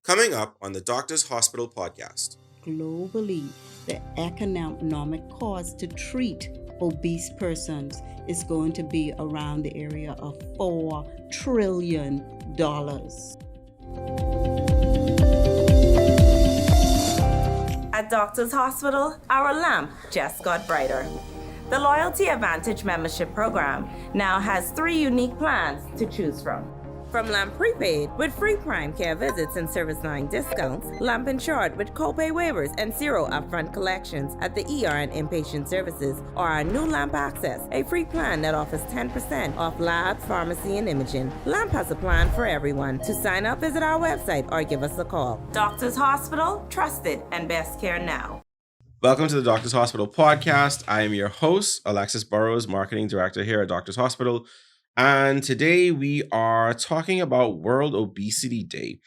Coming up on the Doctor's Hospital podcast. Globally, the economic cost to treat obese persons is going to be around the area of $4 trillion. At Doctor's Hospital, our lamp just got brighter. The Loyalty Advantage membership program now has 3 unique plans to choose from. From Lamp Prepaid with free prime care visits and service line discounts, Lamp Insured with copay waivers and 0 upfront collections at the ER and inpatient services, or our new Lamp Access, a free plan that offers 10% off lab, pharmacy, and imaging. Lamp has a plan for everyone. To sign up, visit our website or give us a call. Doctor's Hospital, trusted and best care now. Welcome to the Doctor's Hospital podcast. I am your host, Alexis Burrows, Marketing Director here at Doctor's Hospital. And today we are talking about World Obesity Day.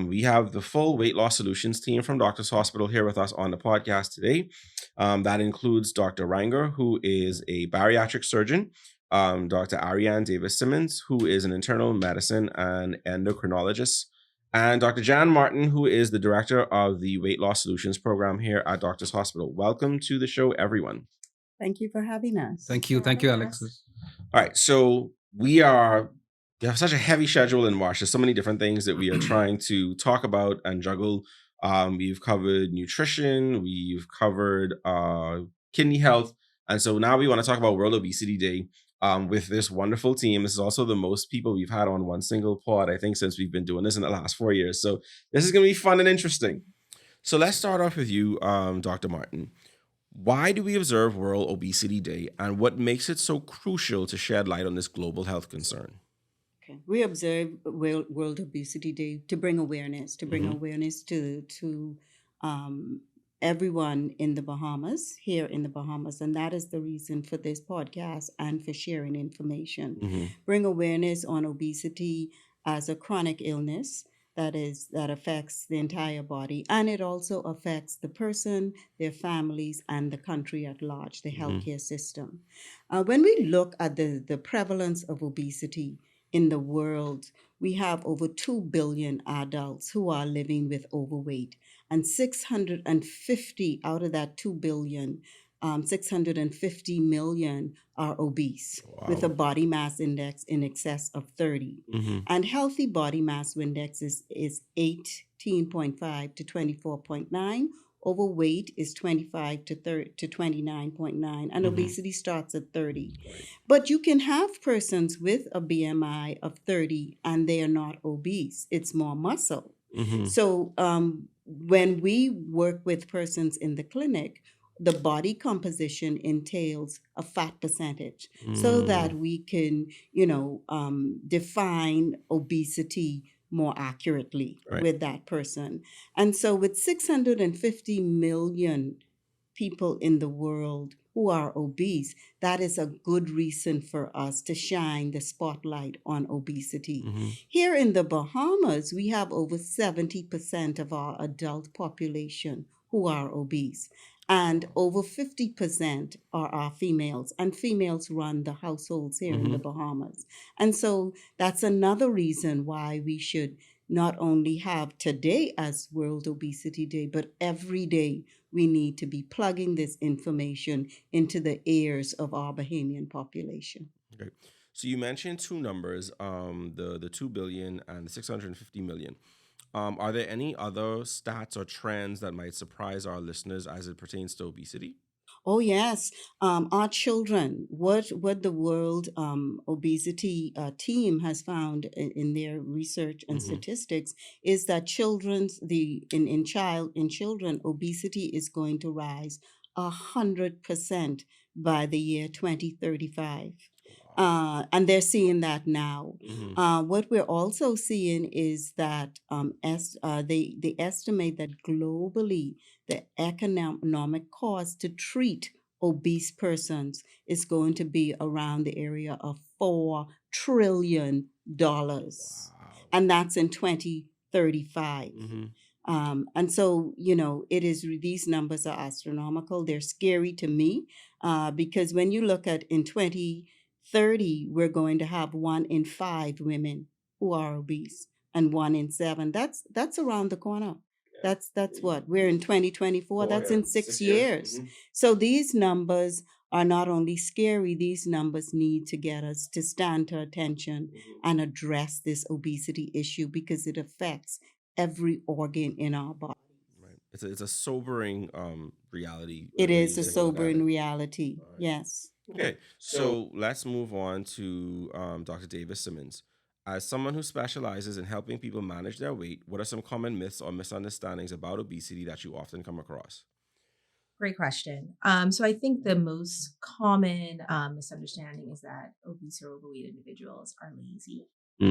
We have the full weight loss solutions team from Doctor's Hospital here with us on the podcast today. That includes Dr. Ranga, who is a bariatric surgeon, Dr. Ariane Davis-Simmons, who is an internal medicine and endocrinologist, and Dr. Janette Martin, who is the director of the weight loss solutions program here at Doctor's Hospital. Welcome to the show, everyone. Thank you for having us. Thank you, Alexis. All right, so we have such a heavy schedule in March. There's so many different things that we are trying to talk about and juggle. We've covered nutrition, we've covered kidney health, and so now we want to talk about World Obesity Day with this wonderful team. This is also the most people we've had on one single pod, I think, since we've been doing this in the last 4 years. So this is going to be fun and interesting. So let's start off with you, Dr. Martin. Why do we observe World Obesity Day, and what makes it so crucial to shed light on this global health concern? Okay. We observe World Obesity Day to bring awareness, to everyone in the Bahamas, here in the Bahamas, and that is the reason for this podcast and for sharing information. Bring awareness on obesity as a chronic illness that affects the entire body, and it also affects the person, their families, and the country at large, the healthcare system. When we look at the prevalence of obesity in the world, we have over 2 billion adults who are living with overweight, and 650 out of that 2 billion, 650 million are obese. Wow. With a body mass index in excess of 30. And healthy body mass index is 18.5 to 24.9. Overweight is 25 to 29.9, and obesity starts at 30. Right. But you can have persons with a BMI of 30 and they are not obese. It's more muscle. So when we work with persons in the clinic, the body composition entails a fat percentage so that we can, define obesity more accurately with that person. And so with 650 million people in the world who are obese, that is a good reason for us to shine the spotlight on obesity. Here in the Bahamas, we have over 70% of our adult population who are obese. And over 50% are our females, and females run the households here in the Bahamas. And so that's another reason why we should not only have today as World Obesity Day, but every day we need to be plugging this information into the ears of our Bahamian population. Okay. So you mentioned two numbers, the 2 billion and the 650 million. Are there any other stats or trends that might surprise our listeners as it pertains to obesity? Oh, yes. Our children, what the World Obesity team has found in their research and statistics is that children, obesity is going to rise 100% by the year 2035. And they're seeing that now. What we're also seeing is that they estimate that globally the economic cost to treat obese persons is going to be around the area of $4 trillion. Wow. And that's in 2035. And so, these numbers are astronomical. They're scary to me because when you look at in 2030, we're going to have 1 in 5 women who are obese. and 1 in 7. That's around the corner. That's what we're in 2024. That's in 6 years. So these numbers are not only scary, these numbers need to get us to stand to attention and address this obesity issue because it affects every organ in our body. Right. It's a sobering reality. It when is you a take look at sobering it. reality. All right. Yes. Okay, so let's move on to Dr. Davis-Simmons. As someone who specializes in helping people manage their weight, what are some common myths or misunderstandings about obesity that you often come across? Great question. So I think the most common misunderstanding is that obese or overweight individuals are lazy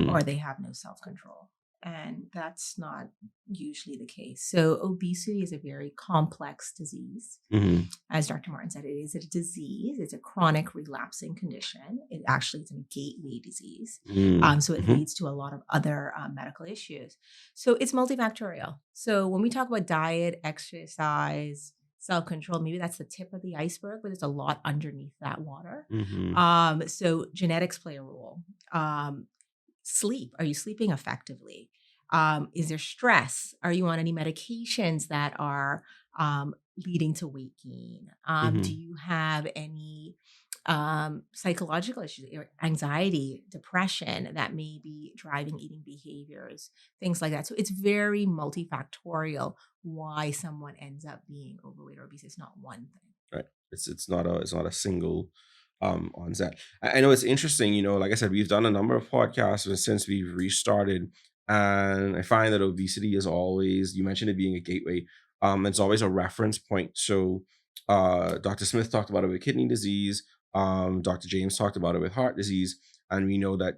or they have no self-control. And that's not usually the case. So obesity is a very complex disease. Mm-hmm. As Dr. Martin said, it is a disease. It's a chronic relapsing condition. It actually is a gateway disease. So it leads to a lot of other medical issues. So it's multifactorial. So when we talk about diet, exercise, self-control, maybe that's the tip of the iceberg, but there's a lot underneath that water. So genetics play a role. Sleep. Are you sleeping effectively? Is there stress? Are you on any medications that are leading to weight gain? Do you have any psychological issues, anxiety, depression that may be driving eating behaviors, things like that? So it's very multifactorial why someone ends up being overweight or obese. It's not one thing. Right. It's not a single onset. I know it's interesting, like I said, we've done a number of podcasts since we've restarted, and I find that obesity is always, you mentioned it being a gateway, it's always a reference point. So Dr. Smith talked about it with kidney disease, Dr. James talked about it with heart disease, and we know that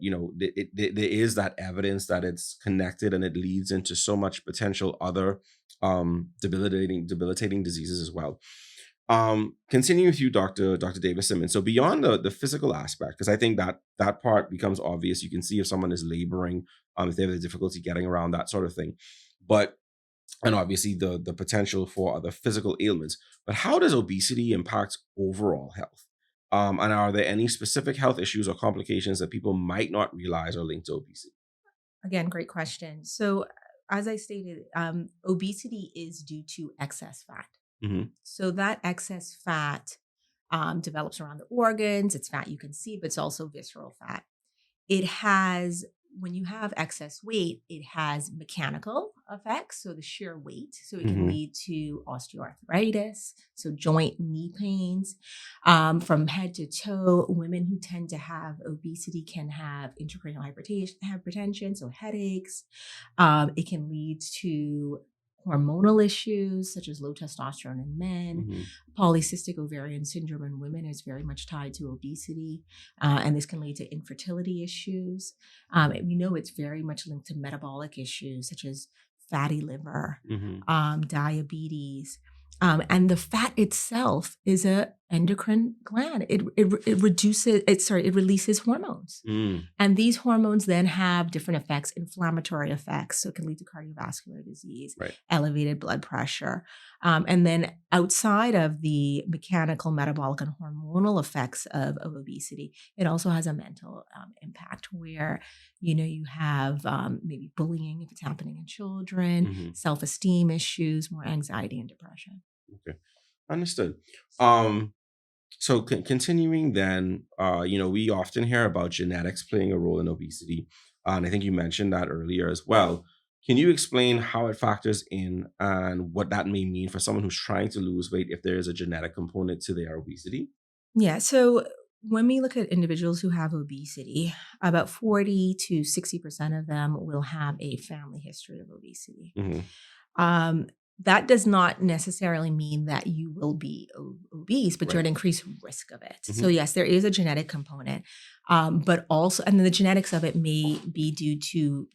there is that evidence that it's connected and it leads into so much potential other debilitating diseases as well. Continuing with you, Dr. Davis-Simmons. So beyond the physical aspect, because I think that part becomes obvious. You can see if someone is laboring, if they have the difficulty getting around, that sort of thing. And obviously the potential for other physical ailments. But how does obesity impact overall health? And are there any specific health issues or complications that people might not realize are linked to obesity? Again, great question. So as I stated, obesity is due to excess fat. So that excess fat develops around the organs. It's fat you can see, but it's also visceral fat. It has, when you have excess weight, it has mechanical effects. So the sheer weight. So it can lead to osteoarthritis, so joint knee pains. From head to toe, women who tend to have obesity can have intracranial hypertension, so headaches. It can lead to hormonal issues such as low testosterone in men. Polycystic ovarian syndrome in women is very much tied to obesity, and this can lead to infertility issues. We know it's very much linked to metabolic issues such as fatty liver, diabetes. And the fat itself is a endocrine gland. It releases hormones. And these hormones then have different effects, inflammatory effects. So it can lead to cardiovascular disease, elevated blood pressure. And then outside of the mechanical, metabolic, and hormonal effects of obesity, it also has a mental impact where, you have maybe bullying if it's happening in children, self-esteem issues, more anxiety and depression. Okay, understood. So continuing then, we often hear about genetics playing a role in obesity. And I think you mentioned that earlier as well. Can you explain how it factors in and what that may mean for someone who's trying to lose weight if there is a genetic component to their obesity? Yeah. So when we look at individuals who have obesity, about 40 to 60% of them will have a family history of obesity. That does not necessarily mean that you will be obese, but you're at increased risk of it. So yes, there is a genetic component, but also, and then the genetics of it may be due to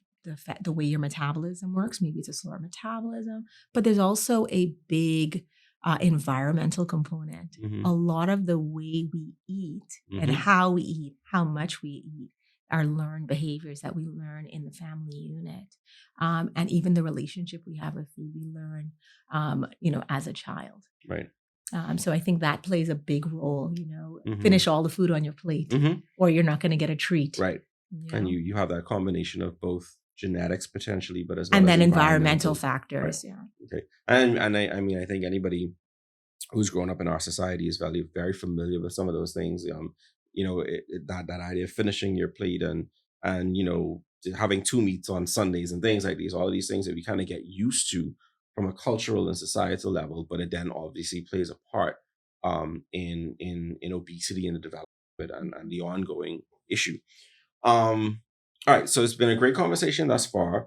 the way your metabolism works. Maybe it's a slower metabolism, but there's also a big environmental component. A lot of the way we eat and how we eat, how much we eat, are learned behaviors that we learn in the family unit. And even the relationship we have with food, we learn, as a child. Right. So I think that plays a big role, finish all the food on your plate or you're not going to get a treat. Right. And you have that combination of both genetics potentially, but as well And as then environmental factors. Right. Yeah. Okay. And I mean, I think anybody who's grown up in our society is very, very familiar with some of those things. That idea of finishing your plate and having two meats on Sundays and things like these, all of these things that we kind of get used to from a cultural and societal level, but it then obviously plays a part in obesity and the development and the ongoing issue. All right, so it's been a great conversation thus far.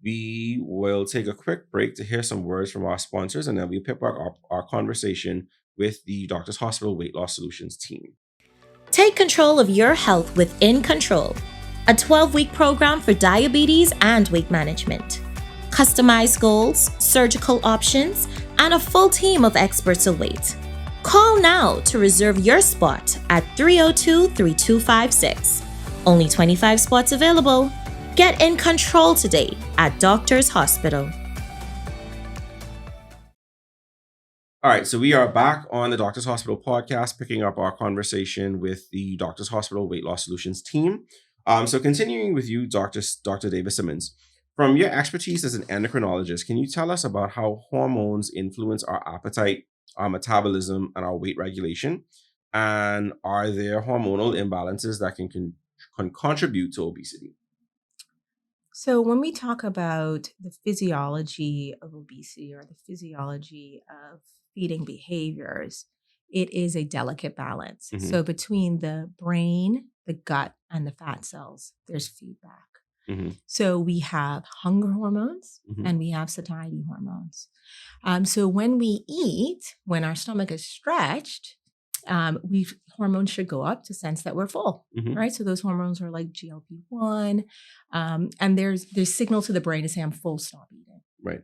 We will take a quick break to hear some words from our sponsors, and then we pick back up our conversation with the Doctors Hospital Weight Loss Solutions team. Take control of your health with In Control, a 12-week program for diabetes and weight management. Customized goals, surgical options, and a full team of experts await. Call now to reserve your spot at 302-3256. Only 25 spots available. Get In Control today at Doctors Hospital. All right, so we are back on the Doctors Hospital podcast, picking up our conversation with the Doctors Hospital Weight Loss Solutions team. So continuing with you, Dr. Davis-Simmons, from your expertise as an endocrinologist, can you tell us about how hormones influence our appetite, our metabolism, and our weight regulation? And are there hormonal imbalances that can contribute to obesity? So when we talk about the physiology of obesity or the physiology of feeding behaviors, it is a delicate balance. Mm-hmm. So between the brain, the gut, and the fat cells, there's feedback. Mm-hmm. So we have hunger hormones and we have satiety hormones. So when we eat, when our stomach is stretched, hormones should go up to sense that we're full, right? So those hormones are like GLP-1, and there's signal to the brain to say I'm full, stop eating. Right.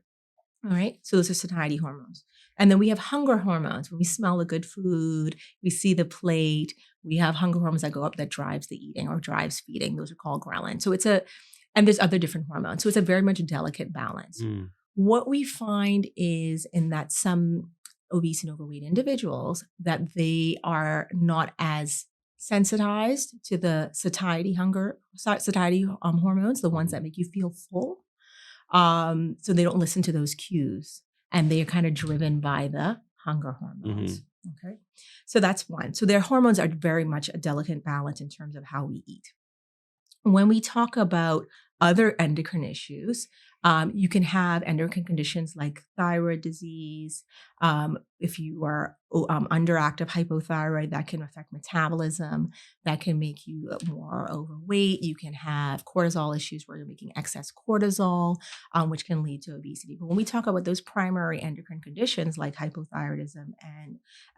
All right. So those are satiety hormones. And then we have hunger hormones. When we smell the good food, we see the plate, we have hunger hormones that go up that drives the eating or drives feeding. Those are called ghrelin. So and there's other different hormones. So it's a very much delicate balance. What we find is in that some obese and overweight individuals, that they are not as sensitized to the satiety hormones, the ones that make you feel full. So they don't listen to those cues, and they are kind of driven by the hunger hormones. Okay. So that's one. So their hormones are very much a delicate balance in terms of how we eat. When we talk about other endocrine issues, you can have endocrine conditions like thyroid disease. If you are underactive hypothyroid, that can affect metabolism. That can make you more overweight. You can have cortisol issues where you're making excess cortisol, which can lead to obesity. But when we talk about those primary endocrine conditions like hypothyroidism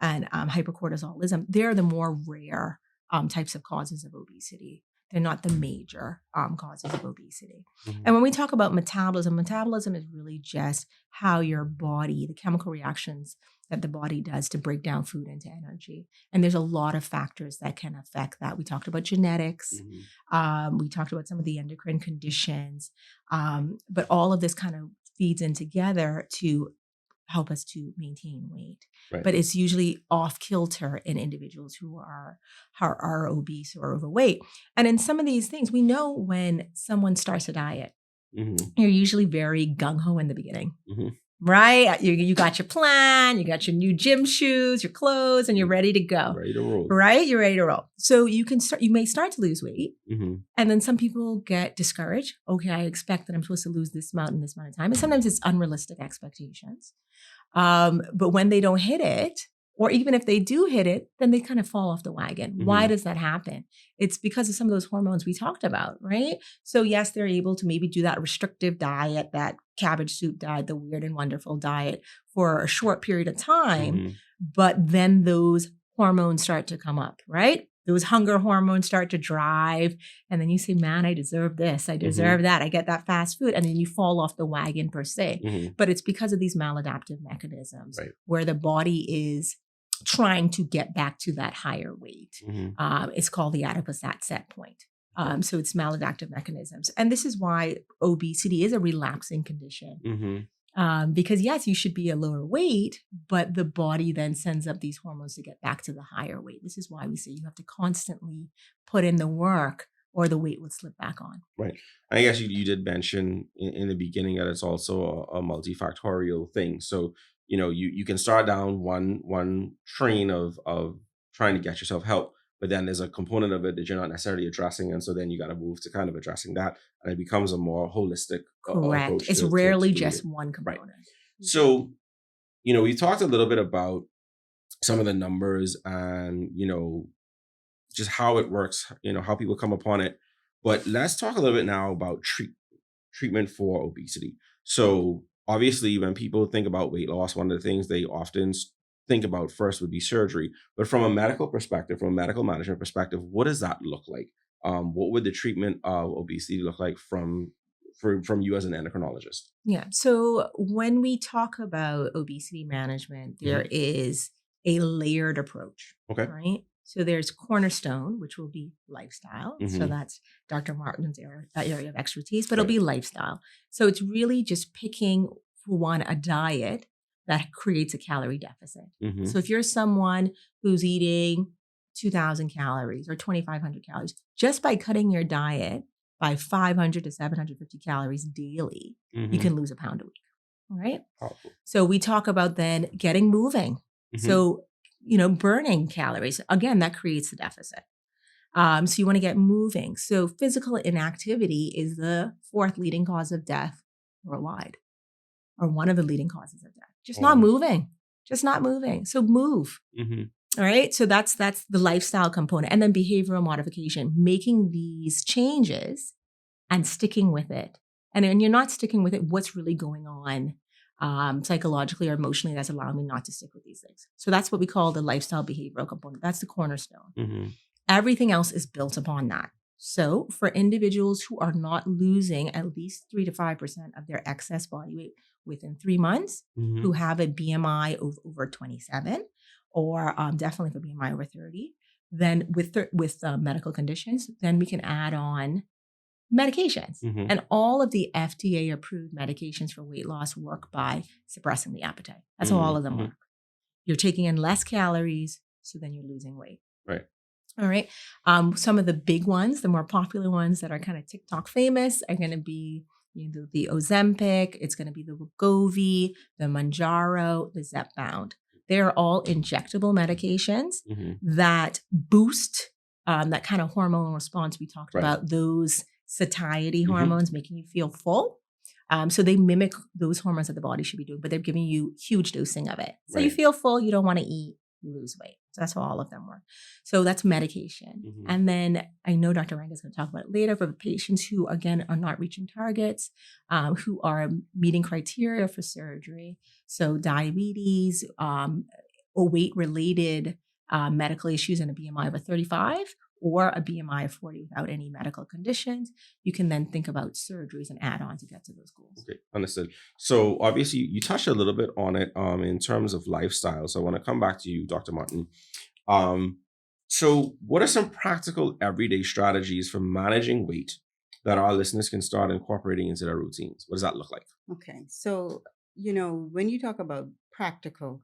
and hypercortisolism, they're the more rare types of causes of obesity. They're not the major causes of obesity. And when we talk about metabolism is really just how your body, the chemical reactions that the body does to break down food into energy. And there's a lot of factors that can affect that. We talked about genetics. We talked about some of the endocrine conditions. But all of this kind of feeds in together to help us to maintain weight. Right. But it's usually off kilter in individuals who are obese or overweight. And in some of these things, we know when someone starts a diet, you're usually very gung-ho in the beginning, right? You got your plan, you got your new gym shoes, your clothes, and you're ready to go. Ready to roll. Right? You're ready to roll. So you may start to lose weight. And then some people get discouraged. Okay, I expect that I'm supposed to lose this amount in this amount of time. And sometimes it's unrealistic expectations. But when they don't hit it, or even if they do hit it, then they kind of fall off the wagon. Why does that happen? It's because of some of those hormones we talked about, right? So yes, they're able to maybe do that restrictive diet, that cabbage soup diet, the weird and wonderful diet for a short period of time. But then those hormones start to come up, right? Those hunger hormones start to drive. And then you say, man, I deserve this. I deserve that. I get that fast food. And then you fall off the wagon per se. But it's because of these maladaptive mechanisms where the body is trying to get back to that higher weight. It's called the adipostat set point. So it's maladaptive mechanisms. And this is why obesity is a relapsing condition. Because yes, you should be a lower weight, but the body then sends up these hormones to get back to the higher weight. This is why we say you have to constantly put in the work or the weight would slip back on. Right. I guess you did mention in the beginning that it's also a multifactorial thing. So, you can start down one train of trying to get yourself help, but then there's a component of it that you're not necessarily addressing. And so then you got to move to kind of addressing that. And it becomes a more holistic Correct. approach. It's rarely just one component. Right. So, we talked a little bit about some of the numbers and, just how it works, how people come upon it. But let's talk a little bit now about treatment for obesity. So obviously, when people think about weight loss, one of the things they often think about first would be surgery. But from a medical perspective, from a medical management perspective, what does that look like? What would the treatment of obesity look like from you as an endocrinologist? Yeah. So when we talk about obesity management, there is a layered approach. Okay. Right. So there's cornerstone, which will be lifestyle. So that's Dr. Martin's area of expertise, but it'll be lifestyle. So it's really just picking, for one, a diet that creates a calorie deficit. So if you're someone who's eating 2,000 calories or 2,500 calories, just by cutting your diet by 500 to 750 calories daily, you can lose a pound a week. All right. Powerful. So we talk about then getting moving. So, burning calories, again, that creates the deficit. So you want to get moving. So physical inactivity is the fourth leading cause of death worldwide, or one of the leading causes of death. Just not moving. So move. All right. So that's the lifestyle component. And then behavioral modification, making these changes and sticking with it. And when you're not sticking with it, what's really going on psychologically or emotionally that's allowing me not to stick with these things? So that's what we call the lifestyle behavioral component. That's the cornerstone. Everything else is built upon that. So for individuals who are not losing at least 3 to 5% of their excess body weight within 3 months, who have a BMI of over 27, or definitely for BMI over 30, then with medical conditions, then we can add on medications. And all of the FDA approved medications for weight loss work by suppressing the appetite. That's how all of them work. You're taking in less calories, so then you're losing weight. Right. All right. Some of the big ones, the more popular ones that are kind of TikTok famous, are going to be the Ozempic. It's going to be the Wegovy, the Mounjaro, the Zepbound. They're all injectable medications that boost that kind of hormonal response we talked about, those satiety hormones making you feel full. So they mimic those hormones that the body should be doing, but they're giving you huge dosing of it. So you feel full, you don't want to eat, you lose weight. So that's how all of them work. So that's medication. And then I know Dr. Ranga is going to talk about it later for the patients who, again, are not reaching targets, who are meeting criteria for surgery. So diabetes, or weight-related medical issues and a BMI of a 35, or a BMI of 40 without any medical conditions, you can then think about surgeries and add on to get to those goals. Okay, understood. So obviously you touched a little bit on it in terms of lifestyle. So I want to come back to you, Dr. Martin. So what are some practical everyday strategies for managing weight that our listeners can start incorporating into their routines? What does that look like? Okay. So, when you talk about practical,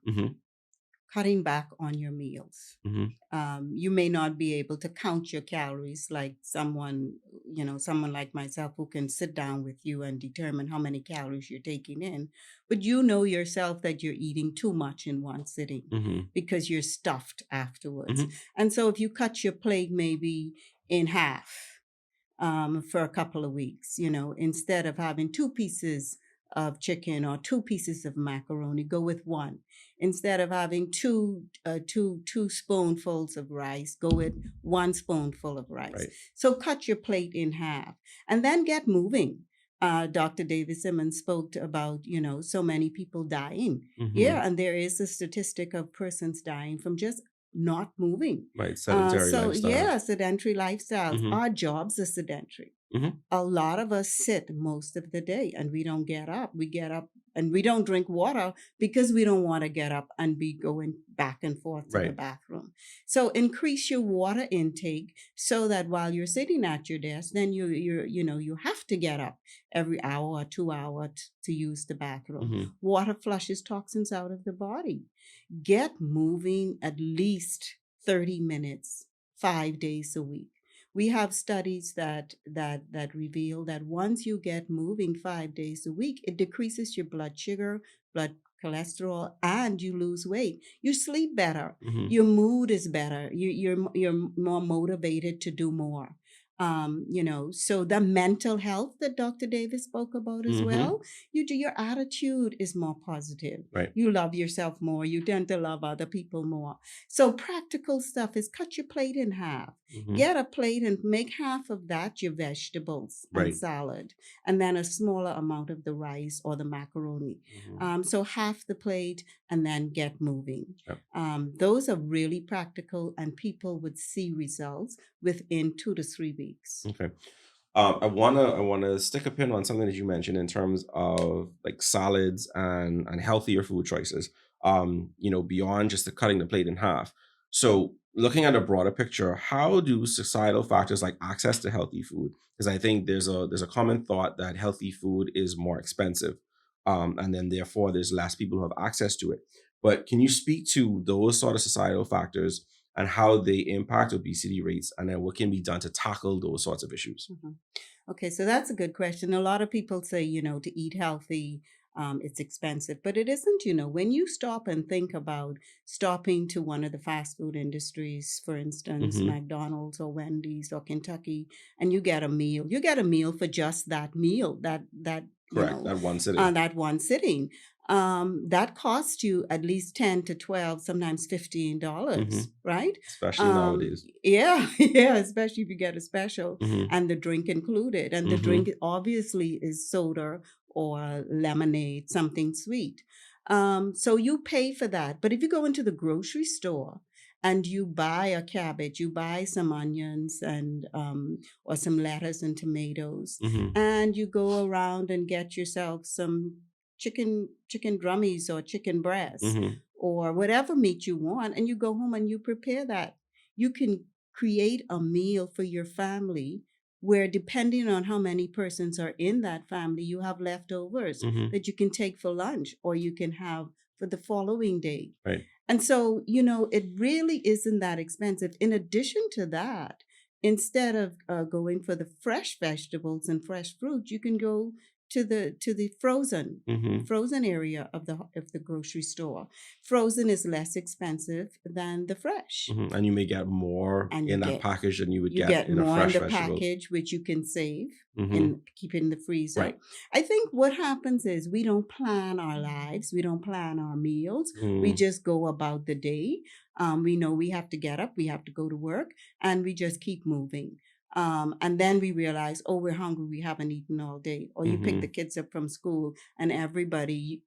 cutting back on your meals. You may not be able to count your calories like someone like myself who can sit down with you and determine how many calories you're taking in. But you know yourself that you're eating too much in one sitting because you're stuffed afterwards. And so if you cut your plate maybe in half for a couple of weeks, instead of having 2 pieces of chicken or 2 pieces of macaroni, go with 1. Instead of having two spoonfuls of rice, go with 1 spoonful of rice. Right. So cut your plate in half and then get moving. Dr. Davis-Simmons spoke about, so many people dying. Yeah, and there is a statistic of persons dying from just not moving. Right, sedentary lifestyle. Yeah, sedentary lifestyles. Our jobs are sedentary. A lot of us sit most of the day and we don't get up. We get up and we don't drink water because we don't want to get up and be going back and forth to the bathroom. So increase your water intake so that while you're sitting at your desk, then you have to get up every hour or 2 hours to use the bathroom. Water flushes toxins out of the body. Get moving at least 30 minutes, 5 days a week. We have studies that reveal that once you get moving 5 days a week, it decreases your blood sugar, blood cholesterol, and you lose weight. You sleep better. Your mood is better. You're more motivated to do more. So the mental health that Dr. Davis spoke about as well, your attitude is more positive. Right. You love yourself more. You tend to love other people more. So practical stuff is cut your plate in half. Get a plate and make half of that your vegetables and salad, and then a smaller amount of the rice or the macaroni. So half the plate, and then get moving. Yep. Those are really practical, and people would see results within 2 to 3 weeks. Okay. I wanna stick a pin on something that you mentioned in terms of like salads and healthier food choices. Beyond just the cutting the plate in half. So looking at a broader picture, how do societal factors like access to healthy food? Because I think there's a common thought that healthy food is more expensive, and then therefore there's less people who have access to it. But can you speak to those sort of societal factors and how they impact obesity rates, and then what can be done to tackle those sorts of issues? Okay, so that's a good question. A lot of people say, to eat healthy, it's expensive, but it isn't. When you stop and think about stopping to one of the fast food industries, for instance, McDonald's or Wendy's or Kentucky, and you get a meal for just that meal, that Correct. That one sitting. That costs you at least 10 to 12, sometimes $15, right? Especially nowadays. Yeah, especially if you get a special and the drink included. And the drink obviously is soda or lemonade, something sweet. So you pay for that. But if you go into the grocery store and you buy a cabbage, you buy some onions and or some lettuce and tomatoes, and you go around and get yourself some chicken drummies or chicken breast or whatever meat you want, and you go home and you prepare that. You can create a meal for your family where, depending on how many persons are in that family, you have leftovers that you can take for lunch or you can have for the following day. Right. And so, it really isn't that expensive. In addition to that, instead of going for the fresh vegetables and fresh fruit, you can go to the frozen area of the grocery store. Frozen is less expensive than the fresh. And you may get more in that package than you would get in more a fresh in the vegetables. package, which you can save and keep in the freezer. Right. I think what happens is we don't plan our lives. We don't plan our meals. We just go about the day. We know we have to get up, we have to go to work, and we just keep moving. And then we realize, we're hungry, we haven't eaten all day. Or you pick the kids up from school and everybody,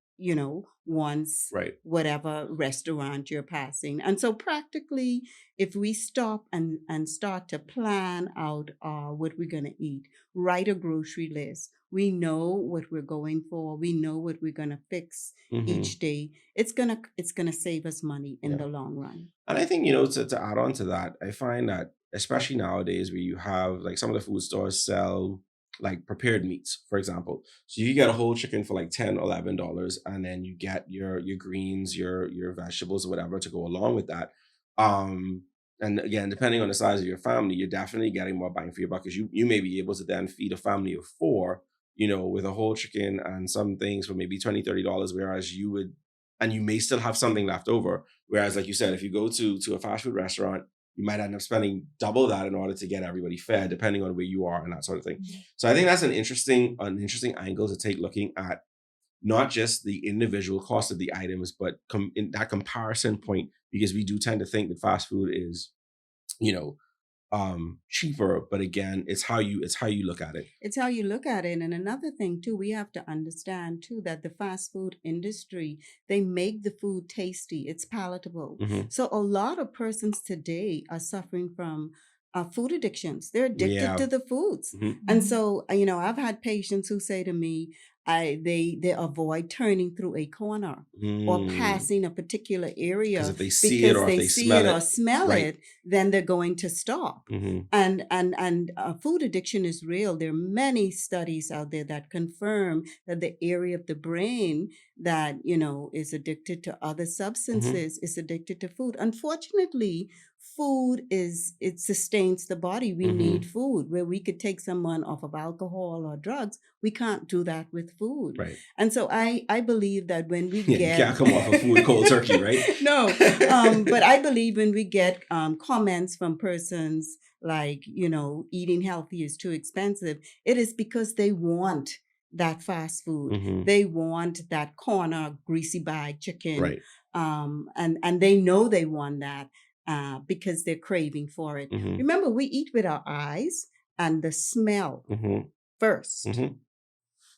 wants whatever restaurant you're passing. And so practically, if we stop and start to plan out what we're going to eat, write a grocery list. We know what we're going for. We know what we're going to fix each day. It's gonna save us money in the long run. And I think, to add on to that, I find that especially nowadays where you have like some of the food stores sell like prepared meats, for example. So you get a whole chicken for like $10, $11, and then you get your greens, your vegetables or whatever to go along with that. And again, depending on the size of your family, you're definitely getting more bang for your buck, because you may be able to then feed a family of 4, with a whole chicken and some things for maybe $20, $30, whereas you would, and you may still have something left over. Whereas, like you said, if you go to a fast food restaurant, you might end up spending double that in order to get everybody fed, depending on where you are and that sort of thing. So I think that's an interesting angle to take, looking at not just the individual cost of the items, but in that comparison point, because we do tend to think that fast food is, cheaper, but again, it's how you look at it. It's how you look at it. And another thing too, we have to understand too that the fast food industry, they make the food tasty, it's palatable. So a lot of persons today are suffering from food addictions. They're addicted to the foods. And so, I've had patients who say to me, they avoid turning through a corner or passing a particular area, because if they see it or if they smell it, then they're going to stop. And food addiction is real. There are many studies out there that confirm that the area of the brain that, is addicted to other substances is addicted to food. Unfortunately, food it sustains the body. We need food. Where we could take someone off of alcohol or drugs, we can't do that with food. Right. And so I believe that when we get... You can't come off of food cold turkey, right? No, but I believe when we get comments from persons like, eating healthy is too expensive, it is because they want that fast food. They want that corner greasy bag chicken. Right. And they know they want that because they're craving for it. Remember, we eat with our eyes and the smell first.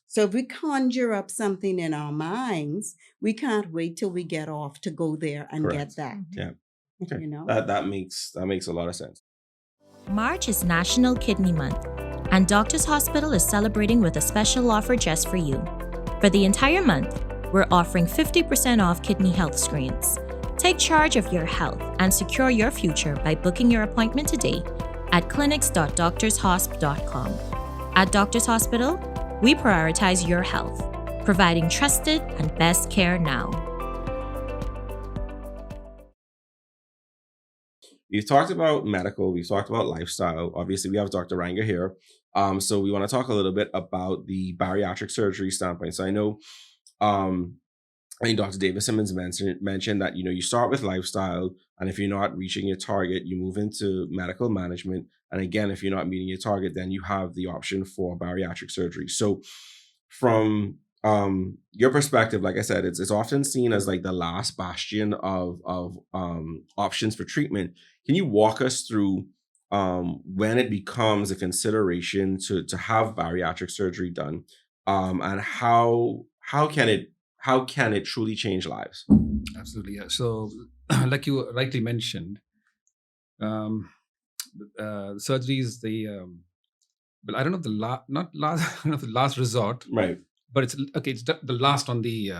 So if we conjure up something in our minds, we can't wait till we get off to go there and get that. Yeah. Okay. That makes a lot of sense. March is National Kidney Month, and Doctors Hospital is celebrating with a special offer just for you. For the entire month, we're offering 50% off kidney health screens. Take charge of your health and secure your future by booking your appointment today at clinics.doctorshosp.com. At Doctors Hospital, we prioritize your health, providing trusted and best care now. We've talked about medical, we've talked about lifestyle. Obviously, we have Dr. Ranga here. So we want to talk a little bit about the bariatric surgery standpoint. So I know, I think Dr. Davis-Simmons mentioned that, you start with lifestyle, and if you're not reaching your target, you move into medical management. And again, if you're not meeting your target, then you have the option for bariatric surgery. So from your perspective, like I said, it's often seen as like the last bastion of options for treatment. Can you walk us through when it becomes a consideration to have bariatric surgery done, and how can it truly change lives? Absolutely, yeah. So, like you rightly mentioned, surgery is the well, I don't know the last resort, right? But it's okay. It's the last on the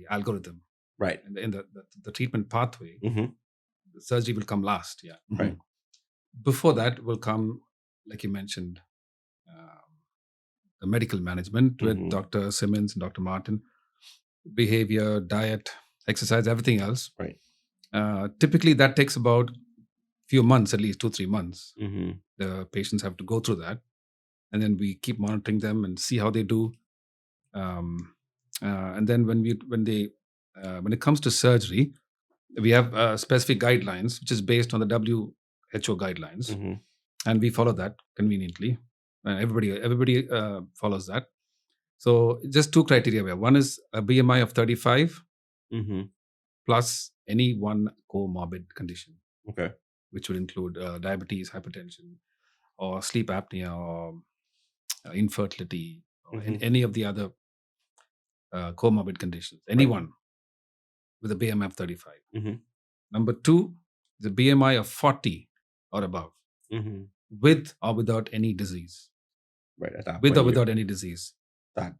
algorithm, right? In the treatment pathway. The surgery will come last, yeah. Right. Before that will come, like you mentioned, the medical management with Dr. Simmons and Dr. Martin, behavior, diet, exercise, everything else. Right. Typically, that takes about few months, at least 2-3 months. The patients have to go through that, and then we keep monitoring them and see how they do. And then when it comes to surgery, we have specific guidelines, which is based on the WHO guidelines, and we follow that conveniently. Everybody follows that. So just 2 criteria we have. One is a BMI of 35 plus any one comorbid condition. Okay. Which would include diabetes, hypertension, or sleep apnea, or infertility, or any of the other comorbid conditions. Anyone with a BMI of 35. Number 2, the BMI of 40 or above, with or without any disease. Right. At that with point, or without any disease.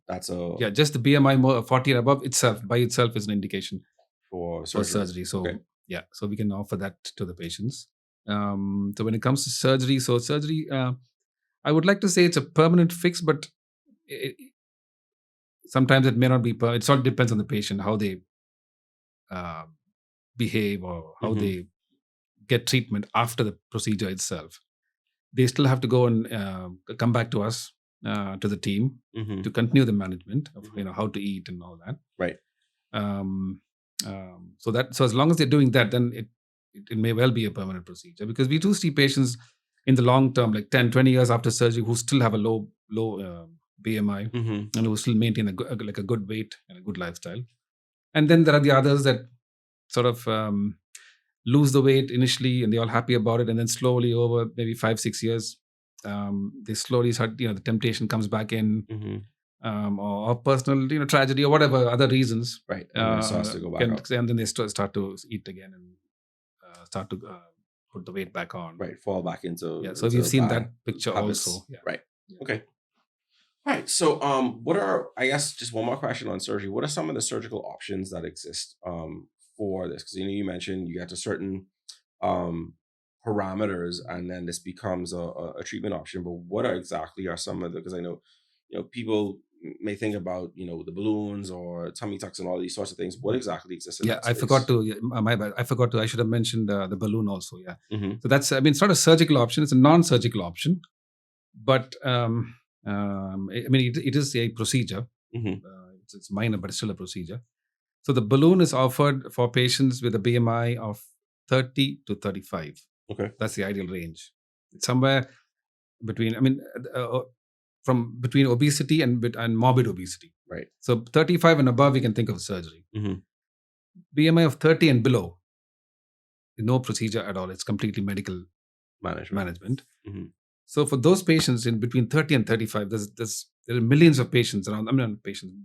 That's a... Yeah, just the BMI more 40 or above by itself is an indication for surgery. So yeah, so we can offer that to the patients. So when it comes to surgery, I would like to say it's a permanent fix, but sometimes it may not be. It all depends on the patient, how they behave or how they get treatment after the procedure itself. They still have to go and come back to us, to the team, to continue the management of how to eat and all that. Right. So as long as they're doing that, then it may well be a permanent procedure, because we do see patients in the long term, like 10-20 years after surgery, who still have a low BMI and who still maintain a good weight and a good lifestyle. And then there are the others that sort of lose the weight initially and they're all happy about it, and then slowly over maybe 5-6 years, they slowly start, the temptation comes back in, or personal tragedy or whatever other reasons, right? And starts to go back up. And then they start to eat again and start to put the weight back on, right? Fall back into... Yeah, so we've seen that picture habits. Also, yeah. Right. Yeah. Okay. All right. So what are, I guess, just one more question on surgery, what are some of the surgical options that exist for this? Because you mentioned you get to certain parameters and then this becomes a treatment option, but what exactly are some of the, because I know people may think about, the balloons or tummy tucks and all these sorts of things, what exactly exists in that I space? forgot to. My bad. I should have mentioned the balloon also. Yeah. Mm-hmm. So that's. I mean, it's not a surgical option. It's a non-surgical option, but it is a procedure. Mm-hmm. It's minor, but it's still a procedure. So the balloon is offered for patients with a BMI of 30 to 35. Okay. That's the ideal range. It's somewhere between. From between obesity and morbid obesity. Right. So 35 and above, we can think of surgery. Mm-hmm. BMI of 30 and below, no procedure at all. It's completely medical management. Mm-hmm. So for those patients in between 30 and 35, there are millions of patients around.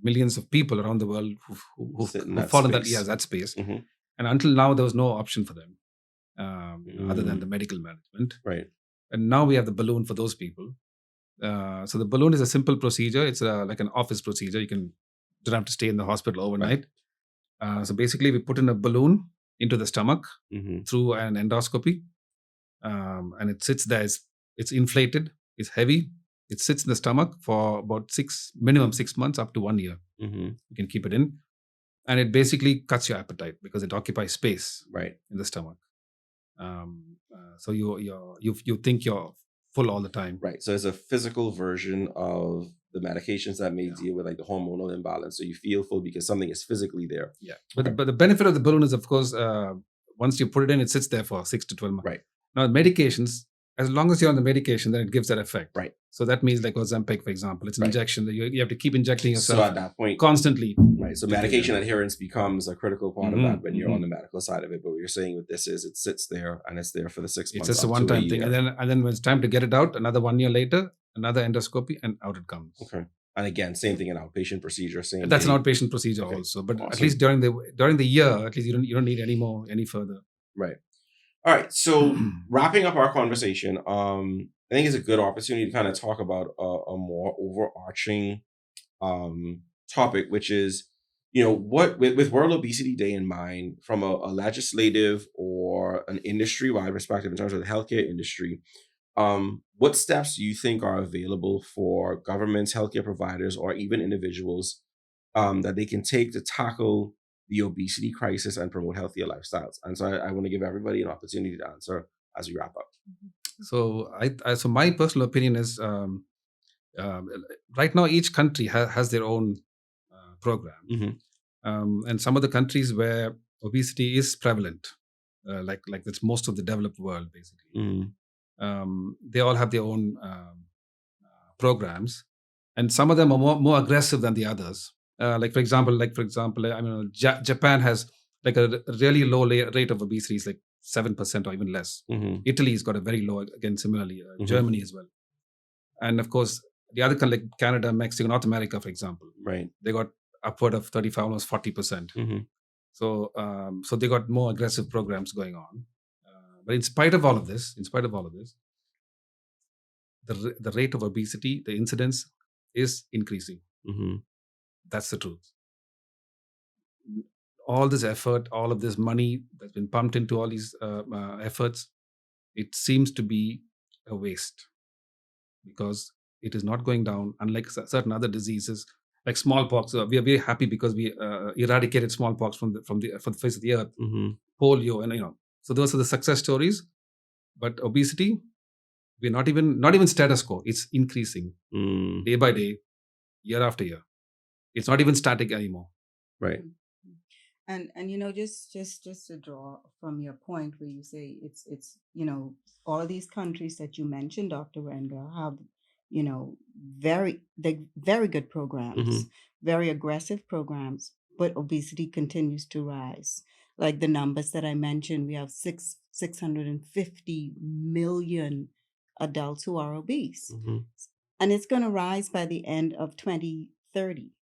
Millions of people around the world who fall in that space. Mm-hmm. And until now, there was no option for them other than the medical management. Right. And now we have the balloon for those people. So the balloon is a simple procedure. It's like an office procedure. You don't have to stay in the hospital overnight. Right. So basically, we put in a balloon into the stomach through an endoscopy, and it sits there. It's inflated. It's heavy. It sits in the stomach for about minimum 6 months up to 1 year. Mm-hmm. You can keep it in, and it basically cuts your appetite because it occupies space in the stomach. So you think you're full all the time. Right. So it's a physical version of the medications that may deal with like the hormonal imbalance. So you feel full because something is physically there. Yeah. But the benefit of the balloon is, of course, once you put it in, it sits there for 6 to 12 months. Right. Now, medications, as long as you're on the medication, then it gives that effect. Right. So that means like Ozempic, for example, it's an injection that you have to keep injecting yourself. So at that point, constantly. Right. So medication adherence becomes a critical part of that when you're on the medical side of it. But what you're saying with this is it sits there and it's there for the 6 months. It's just a one-time thing. And then when it's time to get it out, another 1 year later, another endoscopy, and out it comes. Okay. And again, same thing, an outpatient procedure. That's an outpatient procedure also. But awesome. At least during the year, at least you don't need any further. Right. All right. So wrapping up our conversation, I think it's a good opportunity to kind of talk about a more overarching topic, which is, what with World Obesity Day in mind, from a legislative or an industry-wide perspective in terms of the healthcare industry, what steps do you think are available for governments, healthcare providers, or even individuals that they can take to tackle the obesity crisis and promote healthier lifestyles? And so I want to give everybody an opportunity to answer as we wrap up. So so my personal opinion is right now each country has their own program, and some of the countries where obesity is prevalent, like that's most of the developed world basically. They all have their own programs, and some of them are more aggressive than the others. Like for example, Japan has like a really low rate of obesity, is like 7% or even less. Italy's got a very low, again, similarly, Germany as well. And of course, the other like Canada, Mexico, North America, for example, they got upward of 35, almost 40%. So they got more aggressive programs going on. But in spite of all of this, the rate of obesity, the incidence is increasing. That's the truth. All this effort, all of this money that's been pumped into all these efforts, it seems to be a waste because it is not going down. Unlike certain other diseases like smallpox, we are very happy because we eradicated smallpox from the face of the earth. Polio, and so those are the success stories. But obesity, we're not even status quo. It's increasing day by day, year after year. It's not even static anymore. Right. And just to draw from your point where you say it's all of these countries that you mentioned, Dr. Ranga, have very good programs, very aggressive programs, but obesity continues to rise. Like the numbers that I mentioned, we have 650 million adults who are obese, and it's going to rise by the end of 2030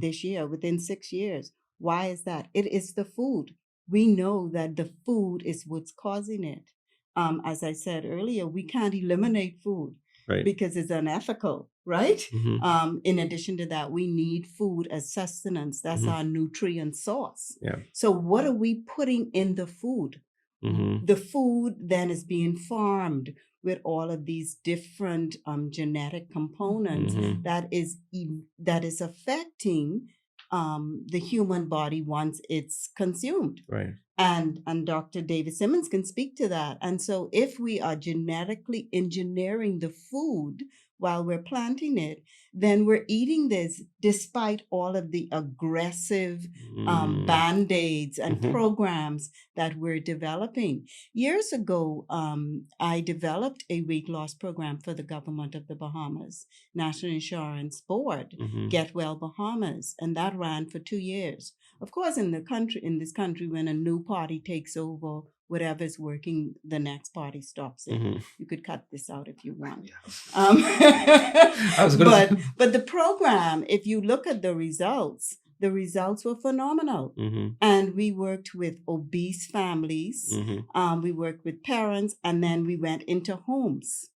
this year, within 6 years. Why is that? It is the food. We know that the food is what's causing it. As I said earlier, we can't eliminate food because it's unethical, right? In addition to that, we need food as sustenance. That's our nutrient source. Yeah. So what are we putting in the food? The food then is being farmed with all of these different genetic components that is affecting the human body once it's consumed. Right. And Dr. Davis-Simmons can speak to that. And so if we are genetically engineering the food while we're planting it, then we're eating this despite all of the aggressive band-aids and programs that we're developing. Years ago, I developed a weight loss program for the government of the Bahamas, National Insurance Board, Get Well Bahamas, and that ran for 2 years. Of course, in this country, when a new party takes over, whatever's working, the next party stops it. You could cut this out if you want. But the program, if you look at the results were phenomenal. And we worked with obese families. We worked with parents, and then we went into homes.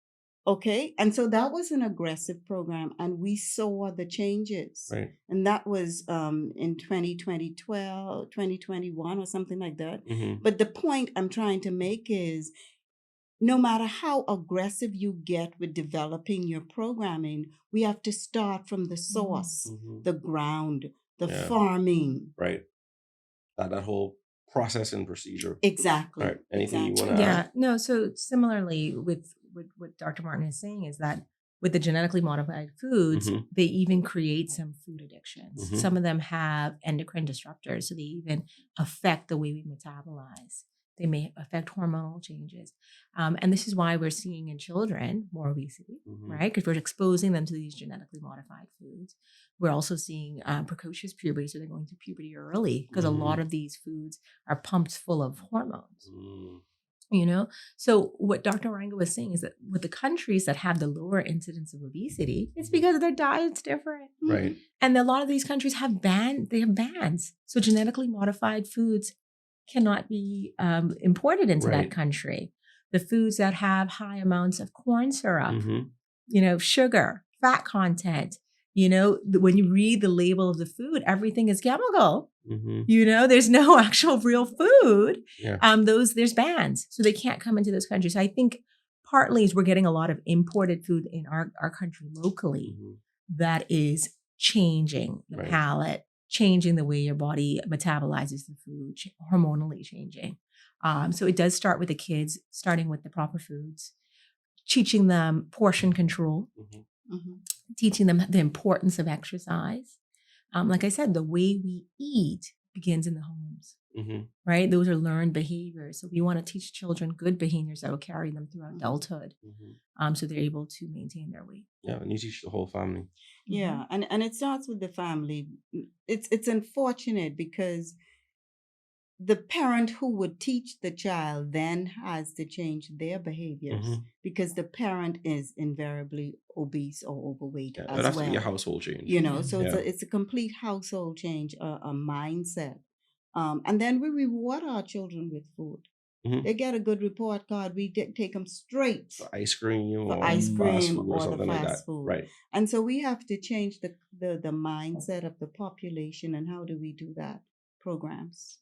Okay. And so that was an aggressive program, and we saw the changes. Right. And that was in 2021 or something like that. But the point I'm trying to make is, no matter how aggressive you get with developing your programming, we have to start from the source, the ground, the farming. Right. That whole process and procedure. Exactly. Right. Anything you want to add? Yeah. No. So similarly with what Dr. Martin is saying is that with the genetically modified foods, they even create some food addictions. Some of them have endocrine disruptors, so they even affect the way we metabolize. They may affect hormonal changes. And this is why we're seeing in children more obesity, right? Because we're exposing them to these genetically modified foods. We're also seeing precocious puberty, so they're going through puberty early because a lot of these foods are pumped full of hormones. You know, so what Dr. Ranga was saying is that with the countries that have the lower incidence of obesity, it's because their diet's different. Right. And a lot of these countries have bans. So genetically modified foods cannot be imported into that country. The foods that have high amounts of corn syrup, sugar, fat content, when you read the label of the food, everything is chemical. There's no actual real food. There's bans, so they can't come into those countries. So I think partly is we're getting a lot of imported food in our country locally that is changing the palate, changing the way your body metabolizes the food, hormonally changing. So it does start with the kids, starting with the proper foods, teaching them portion control, teaching them the importance of exercise. Like I said, the way we eat begins in the homes, right? Those are learned behaviors. So we want to teach children good behaviors that will carry them throughout adulthood, so they're able to maintain their weight. Yeah, and you teach the whole family. Yeah, and it starts with the family. It's unfortunate because the parent who would teach the child then has to change their behaviors because the parent is invariably obese or overweight as well. It has to be a household change. So it's a complete household change, a mindset. And then we reward our children with food. They get a good report card. We take them straight for ice cream or fast food or something the like fast that. food. Right. And so we have to change the mindset of the population. And how do we do that? Programs,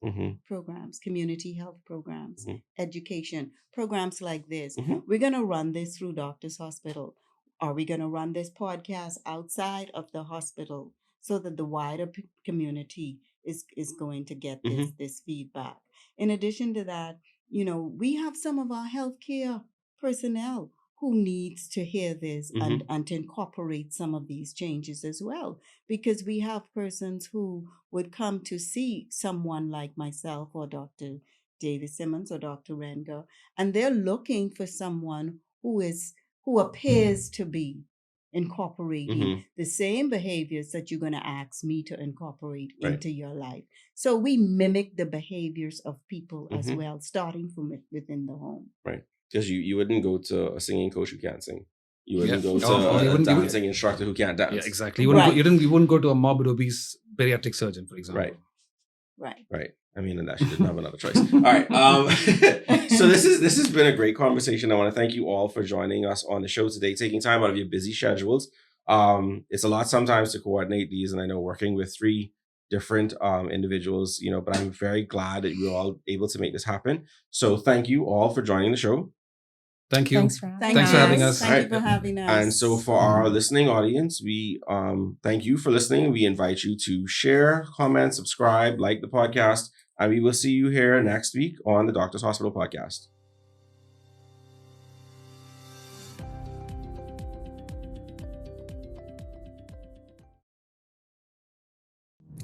community health programs, education, programs like this. We're going to run this through Doctors Hospital. Are we going to run this podcast outside of the hospital so that the wider community is going to get this feedback? In addition to that, we have some of our healthcare personnel who needs to hear this and to incorporate some of these changes as well. Because we have persons who would come to see someone like myself or Dr. Davis-Simmons or Dr. Ranga, and they're looking for someone who appears to be incorporating the same behaviors that you're going to ask me to incorporate into your life. So we mimic the behaviors of people as well, starting from within the home. Right. Because you wouldn't go to a singing coach who can't sing. You wouldn't go to a dancing instructor who can't dance. Yeah, exactly. You wouldn't go to a morbid obese bariatric surgeon, for example. Right. I mean, and that she didn't have another choice. All right. So this has been a great conversation. I want to thank you all for joining us on the show today, taking time out of your busy schedules. It's a lot sometimes to coordinate these, and I know working with 3 different individuals, but I'm very glad that you were all able to make this happen. So thank you all for joining the show. Thank you. Thanks for having us. Thank you for having us. And so for our listening audience, we thank you for listening. We invite you to share, comment, subscribe, like the podcast, and we will see you here next week on the Doctors Hospital Podcast.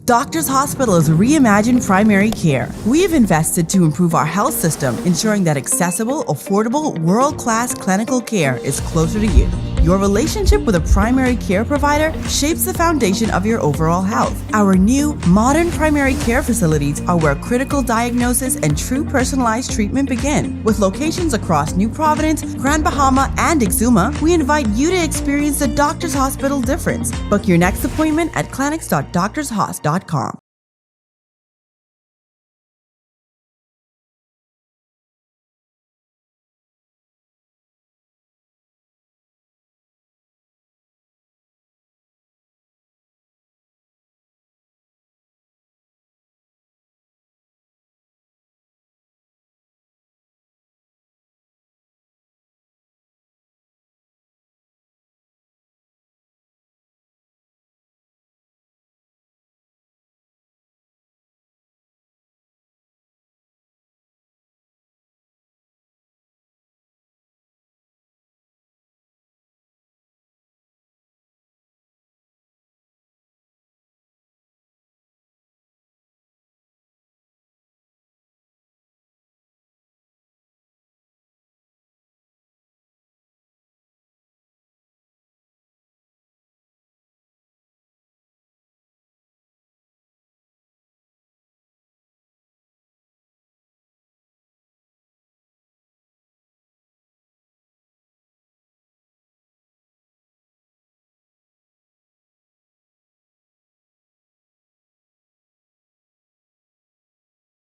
Doctors Hospital is reimagined primary care. We have invested to improve our health system, ensuring that accessible, affordable, world-class clinical care is closer to you. Your relationship with a primary care provider shapes the foundation of your overall health. Our new, modern primary care facilities are where critical diagnosis and true personalized treatment begin. With locations across New Providence, Grand Bahama, and Exuma, we invite you to experience the Doctors Hospital difference. Book your next appointment at clinics.doctorshos.com.